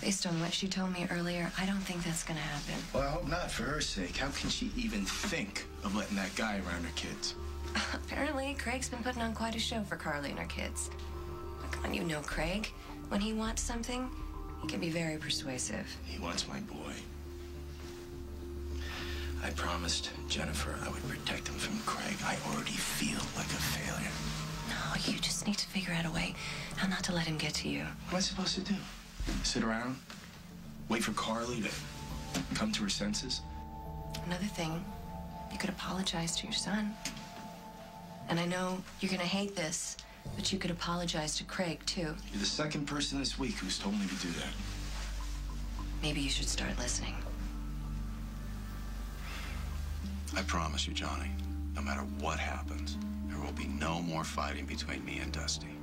Based on what she told me earlier, I don't think that's gonna happen. Well, I hope not, for her sake. How can she even think of letting that guy around her kids? Apparently, Craig's been putting on quite a show for Carly and her kids. Come on, you know Craig. When he wants something, he can be very persuasive. He wants my boy. I promised Jennifer I would protect him from Craig. I already feel like a failure. No, you just need to figure out a way how not to let him get to you. What am I supposed to do? Sit around? Wait for Carly to come to her senses? Another thing, you could apologize to your son. And I know you're gonna hate this, but you could apologize to Craig, too. You're the second person this week who's told me to do that. Maybe you should start listening. I promise you, Johnny, no matter what happens, there will be no more fighting between me and Dusty.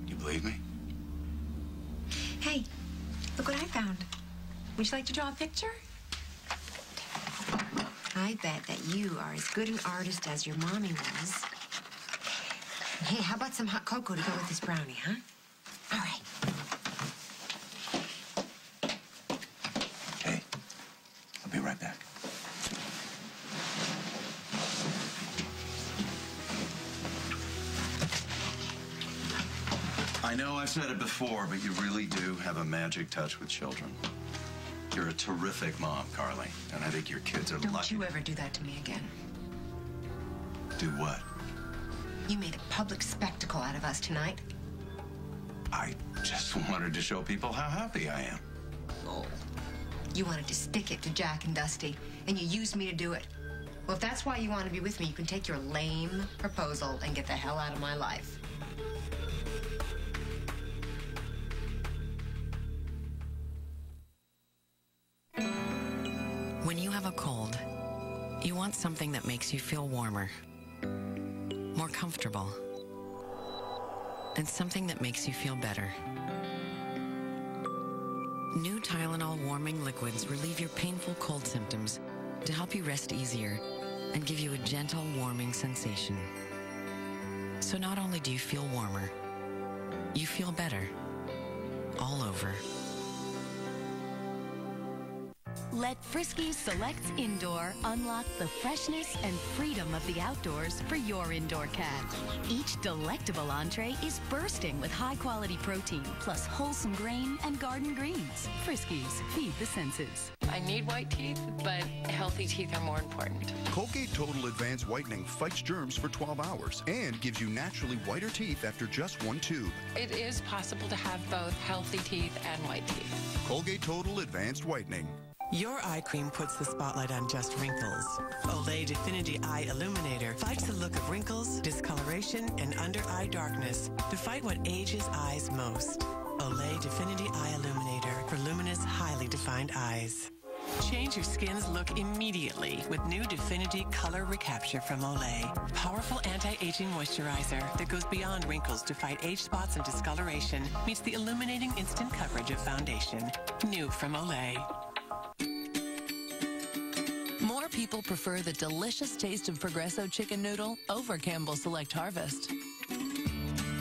You believe me? Hey, look what I found. Would you like to draw a picture? I bet that you are as good an artist as your mommy was. Hey, how about some hot cocoa to go with this brownie, huh? All right. Hey, I'll be right back. I know I've said it before, but you really do have a magic touch with children. You're a terrific mom, Carly, and I think your kids are lucky. Don't you ever do that to me again. Do what? You made a public spectacle out of us tonight. I just wanted to show people how happy I am. Oh. You wanted to stick it to Jack and Dusty, and you used me to do it. Well, if that's why you want to be with me, you can take your lame proposal and get the hell out of my life. When you have a cold, you want something that makes you feel warmer, more comfortable, and something that makes you feel better. New Tylenol warming liquids relieve your painful cold symptoms to help you rest easier and give you a gentle warming sensation. So not only do you feel warmer, you feel better all over. Let Friskies Selects Indoor unlock the freshness and freedom of the outdoors for your indoor cat. Each delectable entree is bursting with high-quality protein, plus wholesome grain and garden greens. Friskies, feed the senses. I need white teeth, but healthy teeth are more important. Colgate Total Advanced Whitening fights germs for 12 hours and gives you naturally whiter teeth after just one tube. It is possible to have both healthy teeth and white teeth. Colgate Total Advanced Whitening. Your eye cream puts the spotlight on just wrinkles. Olay Definity Eye Illuminator fights the look of wrinkles, discoloration, and under-eye darkness to fight what ages eyes most. Olay Definity Eye Illuminator for luminous, highly defined eyes. Change your skin's look immediately with new Definity Color Recapture from Olay. Powerful anti-aging moisturizer that goes beyond wrinkles to fight age spots and discoloration meets the illuminating instant coverage of foundation. New from Olay. More people prefer the delicious taste of Progresso chicken noodle over Campbell's Select Harvest.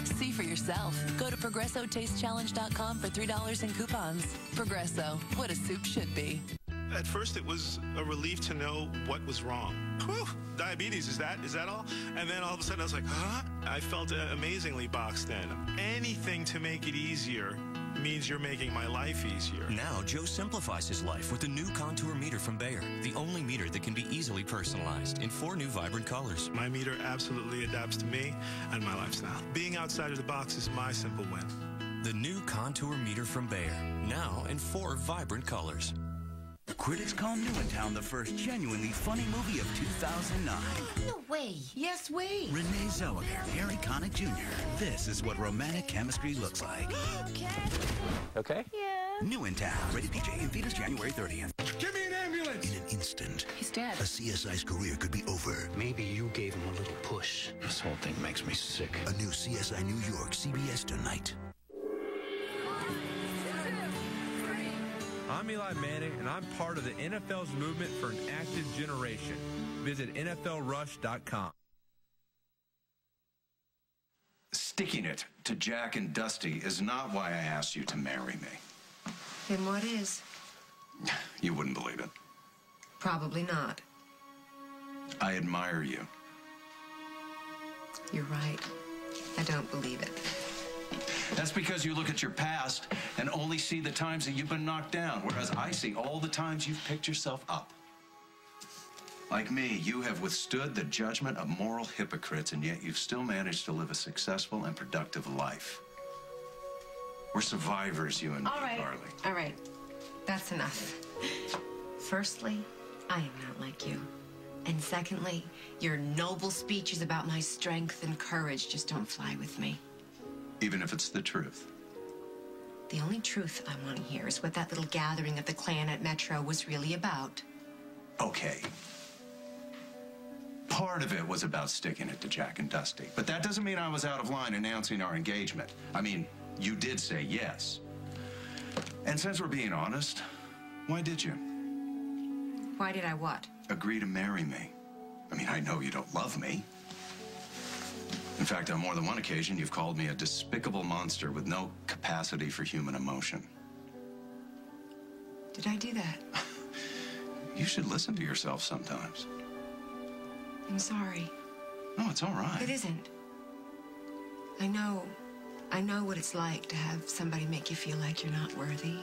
See for yourself. Go to ProgressoTasteChallenge.com for $3 in coupons. Progresso, what a soup should be. At first, it was a relief to know what was wrong. Whew, diabetes, is that all? And then all of a sudden, I was like, huh? I felt amazingly boxed in. Anything to make it easier means you're making my life easier. Now, Joe simplifies his life with the new Contour meter from Bayer, the only meter that can be easily personalized in 4 new vibrant colors. My meter absolutely adapts to me and my lifestyle. Being outside of the box is my simple win. The new Contour meter from Bayer, now in 4 vibrant colors. Critics call New in Town the first genuinely funny movie of 2009. No way. Yes way. Renee Zellweger, Harry Connick Jr. This is what romantic chemistry looks like. Okay? Yeah. New in Town. Rated PG in theaters January 30th. Give me an ambulance! In an instant, he's dead. A CSI's career could be over. Maybe you gave him a little push. This whole thing makes me sick. A new CSI New York, CBS tonight. I'm Eli Manning, and I'm part of the NFL's movement for an active generation. Visit NFLRush.com. Sticking it to Jack and Dusty is not why I asked you to marry me. Then what is? You wouldn't believe it. Probably not. I admire you. You're right. I don't believe it. That's because you look at your past and only see the times that you've been knocked down, whereas I see all the times you've picked yourself up. Like me, you have withstood the judgment of moral hypocrites, and yet you've still managed to live a successful and productive life. We're survivors, you and me, Carly. All right. That's enough. Firstly, I am not like you. And secondly, your noble speeches about my strength and courage just don't fly with me. Even if it's the truth. The only truth I want to hear is what that little gathering of the clan at Metro was really about. Okay. Part of it was about sticking it to Jack and Dusty. But that doesn't mean I was out of line announcing our engagement. I mean, you did say yes. And since we're being honest, why did you? Why did I what? Agree to marry me. I mean, I know you don't love me. In fact, on more than one occasion, you've called me a despicable monster with no capacity for human emotion. Did I do that? You should listen to yourself sometimes. I'm sorry. No, it's all right. It isn't. I know what it's like to have somebody make you feel like you're not worthy.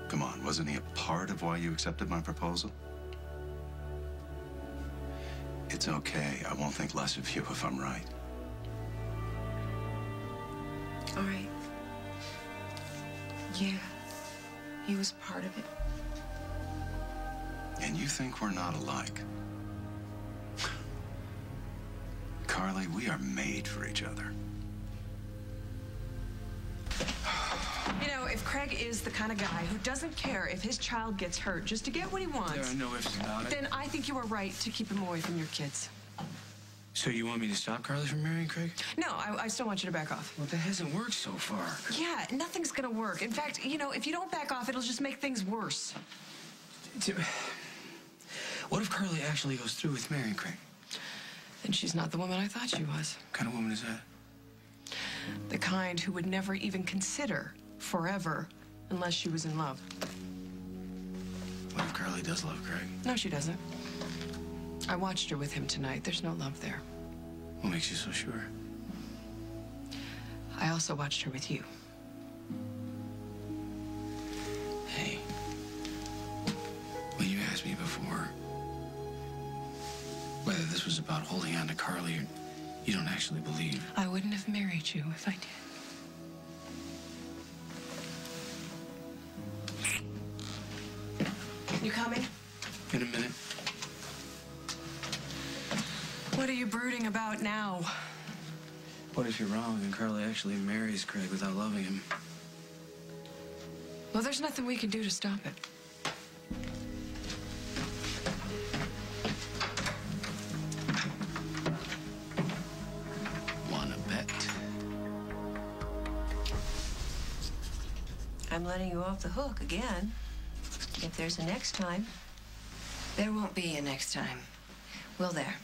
Come on, wasn't he a part of why you accepted my proposal? It's okay. I won't think less of you if I'm right. All right. Yeah. He was part of it. And you think we're not alike? Carly, we are made for each other. You know, if Craig is the kind of guy who doesn't care if his child gets hurt just to get what he wants... There are no ifs about it. Then I think you are right to keep him away from your kids. So you want me to stop Carly from marrying Craig? No, I still want you to back off. Well, that hasn't worked so far. Yeah, nothing's gonna work. In fact, you know, if you don't back off, it'll just make things worse. What if Carly actually goes through with marrying Craig? Then she's not the woman I thought she was. What kind of woman is that? The kind who would never even consider forever unless she was in love. What if Carly does love Craig? No, she doesn't. I watched her with him tonight. There's no love there. What makes you so sure? I also watched her with you. Hey, when you asked me before whether this was about holding on to Carly, or you don't actually believe. I wouldn't have married you if I did. You coming? In a minute. What are you brooding about now? What if you're wrong and Carly actually marries Craig without loving him? Well, there's nothing we can do to stop it. Wanna bet? I'm letting you off the hook again. If there's a next time, there won't be a next time. Will there?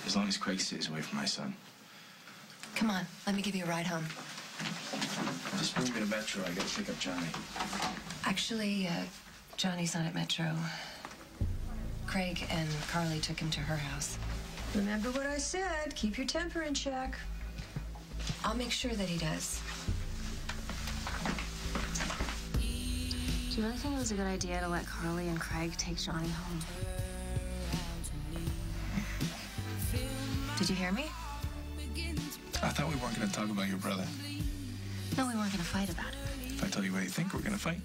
As long as Craig stays away from my son. Come on, let me give you a ride home. Just bring me to Metro. I gotta pick up Johnny. Actually, Johnny's not at Metro. Craig and Carly took him to her house. Remember what I said. Keep your temper in check. I'll make sure that he does. Do you really think it was a good idea to let Carly and Craig take Johnny home? Did you hear me? I thought we weren't gonna talk about your brother. No, we weren't gonna fight about it. If I tell you what you think, we're gonna fight.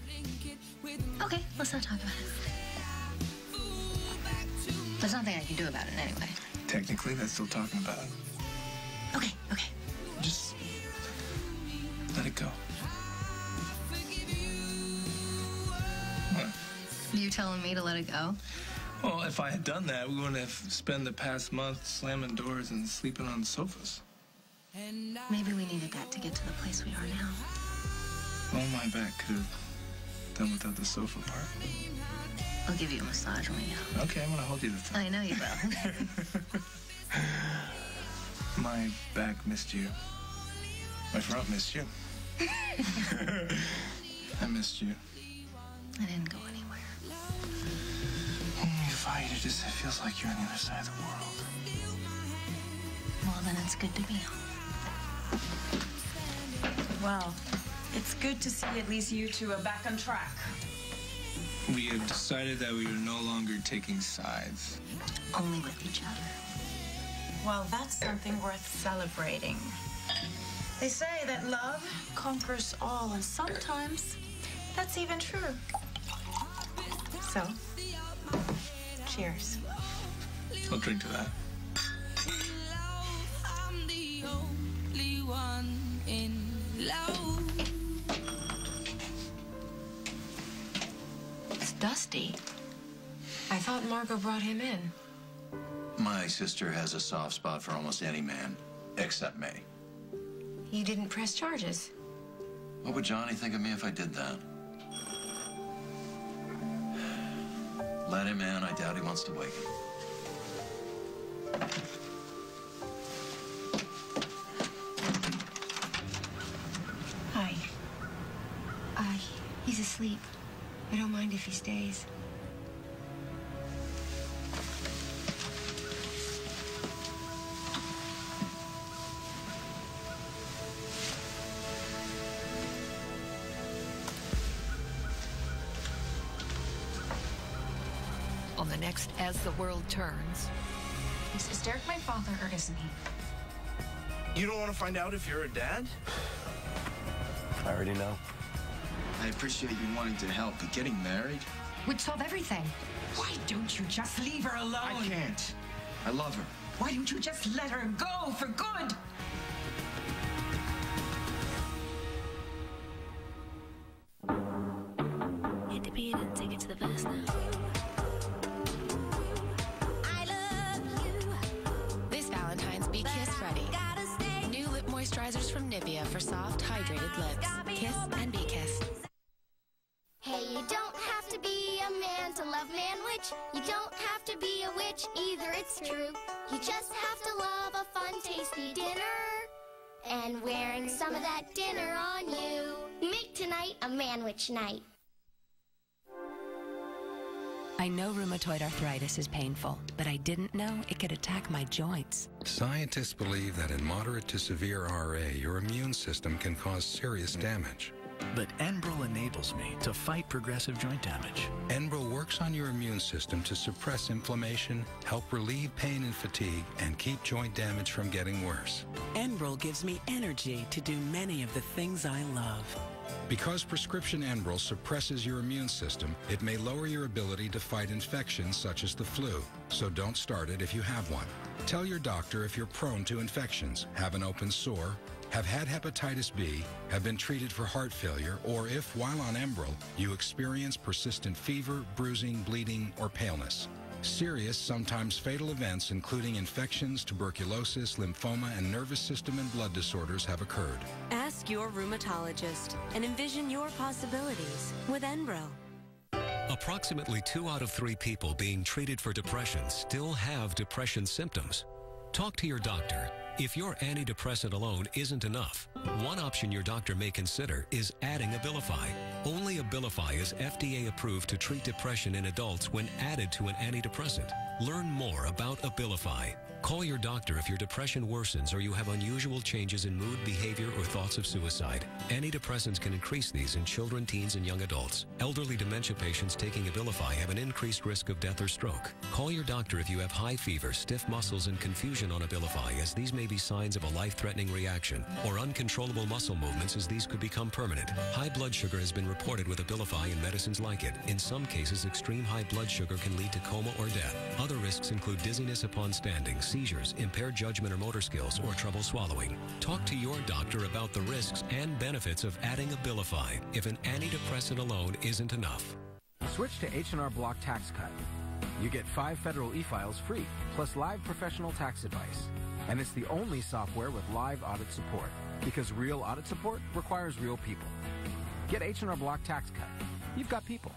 Okay, let's not talk about it. There's nothing I can do about it anyway. Technically, that's still talking about it. Okay. Just let it go. What? You telling me to let it go? Well, if I had done that, we wouldn't have spent the past month slamming doors and sleeping on sofas. Maybe we needed that to get to the place we are now. Well, my back could have done without the sofa part. I'll give you a massage when we get home. Okay, I'm gonna hold you to that. I know you will. My back missed you. My front missed you. I missed you. I didn't go anywhere. When you fight, it feels like you're on the other side of the world. Well, then it's good to be home. Well, it's good to see at least you two are back on track. We have decided that we are no longer taking sides. Only with each other. Well, that's something worth celebrating. They say that love conquers all, and sometimes that's even true. So, cheers. I'll drink to that. It's Dusty. I thought Margot brought him in. My sister has a soft spot for almost any man, except me. You didn't press charges. What would Johnny think of me if I did that? Let him in. I doubt he wants to wake him. Hi. He's asleep. I don't mind if he stays. On the next As the World Turns. Is Derek my father or isn't he? You don't want to find out if you're a dad? I already know. I appreciate you wanting to help, but getting married? Would solve everything. Why don't you just leave her alone? I can't. I love her. Why don't you just let her go for good? Hit the beat and take it to the verse now. This Valentine's, be kiss ready. New lip moisturizers from Nivea for soft, hydrated lips. Kiss and be kissed. Hey, you don't have to be a man to love Manwich. You don't have to be a witch either, it's true. You just have to love a fun, tasty dinner. And wearing some of that dinner on you. Make tonight a Manwich night. I know rheumatoid arthritis is painful, but I didn't know it could attack my joints. Scientists believe that in moderate to severe RA, your immune system can cause serious damage. But Enbrel enables me to fight progressive joint damage. Enbrel works on your immune system to suppress inflammation, help relieve pain and fatigue, and keep joint damage from getting worse. Enbrel gives me energy to do many of the things I love. Because prescription Enbrel suppresses your immune system, it may lower your ability to fight infections such as the flu. So don't start it if you have one. Tell your doctor if you're prone to infections, have an open sore, have had hepatitis B, have been treated for heart failure, or if, while on Enbrel, you experience persistent fever, bruising, bleeding, or paleness. Serious, sometimes fatal events, including infections, tuberculosis, lymphoma, and nervous system and blood disorders have occurred. Ask your rheumatologist and envision your possibilities with Enbrel. Approximately 2 out of 3 people being treated for depression still have depression symptoms. Talk to your doctor. If your antidepressant alone isn't enough, one option your doctor may consider is adding Abilify. Only Abilify is FDA approved to treat depression in adults when added to an antidepressant. Learn more about Abilify. Call your doctor if your depression worsens or you have unusual changes in mood, behavior, or thoughts of suicide. Antidepressants can increase these in children, teens, and young adults. Elderly dementia patients taking Abilify have an increased risk of death or stroke. Call your doctor if you have high fever, stiff muscles, and confusion on Abilify, as these may be signs of a life-threatening reaction, or uncontrollable muscle movements, as these could become permanent. High blood sugar has been reported with Abilify and medicines like it. In some cases, extreme high blood sugar can lead to coma or death. Other risks include dizziness upon standing, seizures, impaired judgment or motor skills, or trouble swallowing. Talk to your doctor about the risks and benefits of adding Abilify if an antidepressant alone isn't enough. Switch to H&R Block Tax Cut. You get 5 federal e-files free, plus live professional tax advice. And it's the only software with live audit support, because real audit support requires real people. Get H&R Block Tax Cut. You've got people.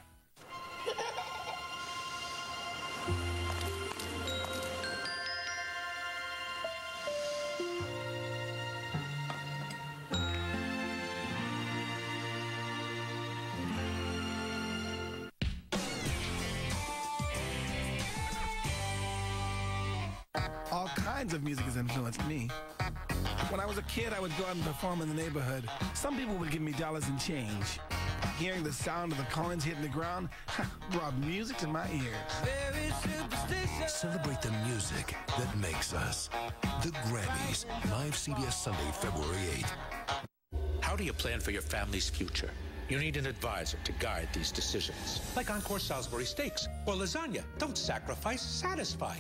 All kinds of music has influenced me. When I was a kid, I would go out and perform in the neighborhood. Some people would give me dollars and change. Hearing the sound of the coins hitting the ground brought music to my ears. Celebrate the music that makes us. The Grammys, live CBS Sunday, February 8th. How do you plan for your family's future? You need an advisor to guide these decisions. Like Encore Salisbury steaks or lasagna. Don't sacrifice, satisfy.